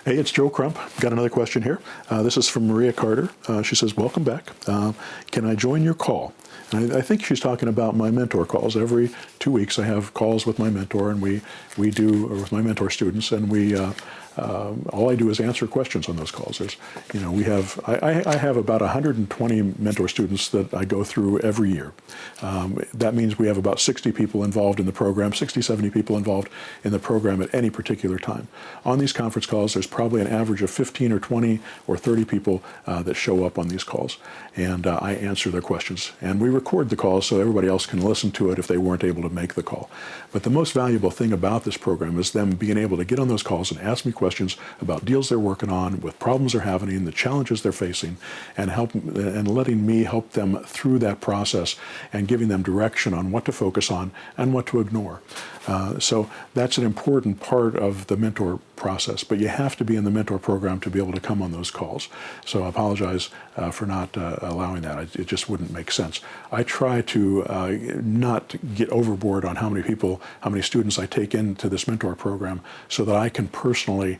Hey, it's Joe Crump. Got another question here. This is from Maria Carter. She says, welcome back. Can I join your call? And I think she's talking about my mentor calls. Every 2 weeks I have calls with my mentor, and we do, or with my mentor students, and all I do is answer questions on those calls. I have about 120 mentor students that I go through every year. That means we have about 60 people involved in the program, 60, 70 people involved in the program at any particular time. On these conference calls, there's probably an average of 15 or 20 or 30 people that show up on these calls, and I answer their questions. And we record the calls so everybody else can listen to it if they weren't able to make the call. But the most valuable thing about this program is them being able to get on those calls and ask me questions about deals they're working on, with problems they're having, the challenges they're facing, and letting me help them through that process and giving them direction on what to focus on and what to ignore. So that's an important part of the mentor process, but you have to be in the mentor program to be able to come on those calls. So I apologize for not allowing that. It just wouldn't make sense. I try to not get overboard on how many students I take into this mentor program so that I can personally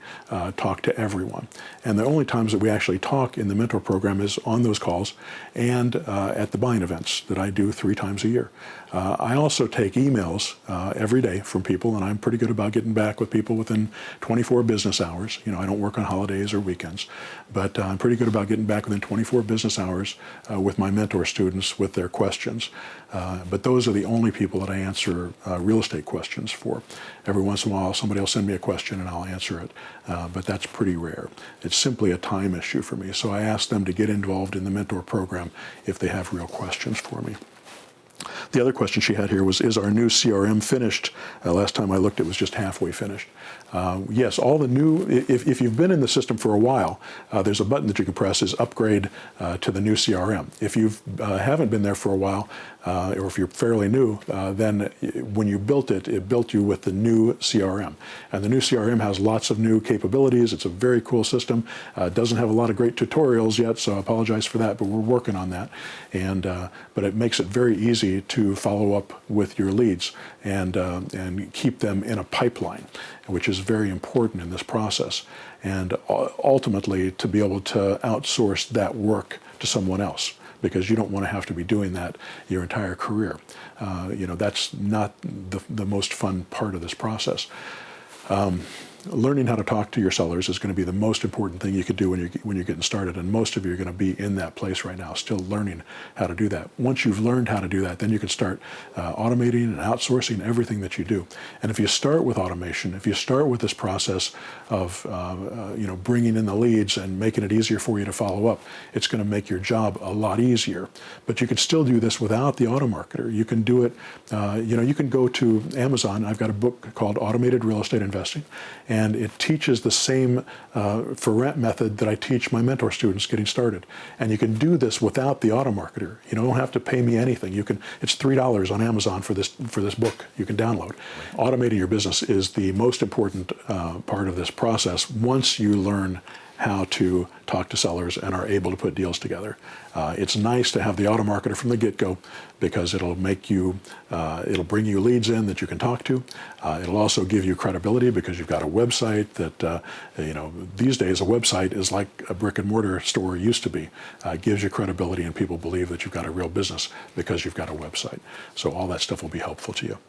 talk to everyone. And the only times that we actually talk in the mentor program is on those calls and at the buying events that I do 3 times a year. I also take emails every day from people, and I'm pretty good about getting back with people within 24 business hours. I don't work on holidays or weekends, but I'm pretty good about getting back within 24 business hours with my mentor students with their questions. But those are the only people that I answer real estate questions for. Every once in a while, somebody will send me a question and I'll answer it, but that's pretty rare. It's simply a time issue for me. So I ask them to get involved in the mentor program if they have real questions for me. The other question she had here was, is our new CRM finished? Last time I looked, it was just halfway finished. Yes, all the new, if you've been in the system for a while, there's a button that you can press, is upgrade to the new CRM. If you haven't been there for a while, or if you're fairly new, then when you built it, it built you with the new CRM. And the new CRM has lots of new capabilities. It's a very cool system. It doesn't have a lot of great tutorials yet, so I apologize for that, but we're working on that. But it makes it very easy to follow up with your leads and keep them in a pipeline, which is very important in this process. And ultimately, to be able to outsource that work to someone else, because you don't want to have to be doing that your entire career. That's not the most fun part of this process. Learning how to talk to your sellers is going to be the most important thing you could do when you're getting started, and most of you are going to be in that place right now, still learning how to do that. Once you've learned how to do that, then you can start automating and outsourcing everything that you do. And if you start with automation, if you start with this process of bringing in the leads and making it easier for you to follow up, it's going to make your job a lot easier. But you can still do this without the auto marketer. You can do it. You can go to Amazon. I've got a book called Automated Real Estate Investing, and it teaches the same for rent method that I teach my mentor students getting started. And you can do this without the auto marketer. You don't have to pay me anything. It's $3 on Amazon for this book you can download. Automating your business is the most important part of this process once you learn how to talk to sellers and are able to put deals together. It's nice to have the auto marketer from the get-go, because it'll bring you leads in that you can talk to. It'll also give you credibility because you've got a website that, these days a website is like a brick and mortar store used to be. It gives you credibility, and people believe that you've got a real business because you've got a website. So all that stuff will be helpful to you.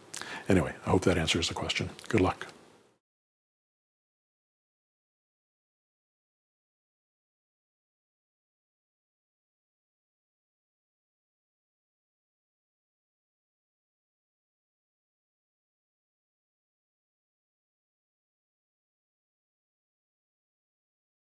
Anyway, I hope that answers the question. Good luck.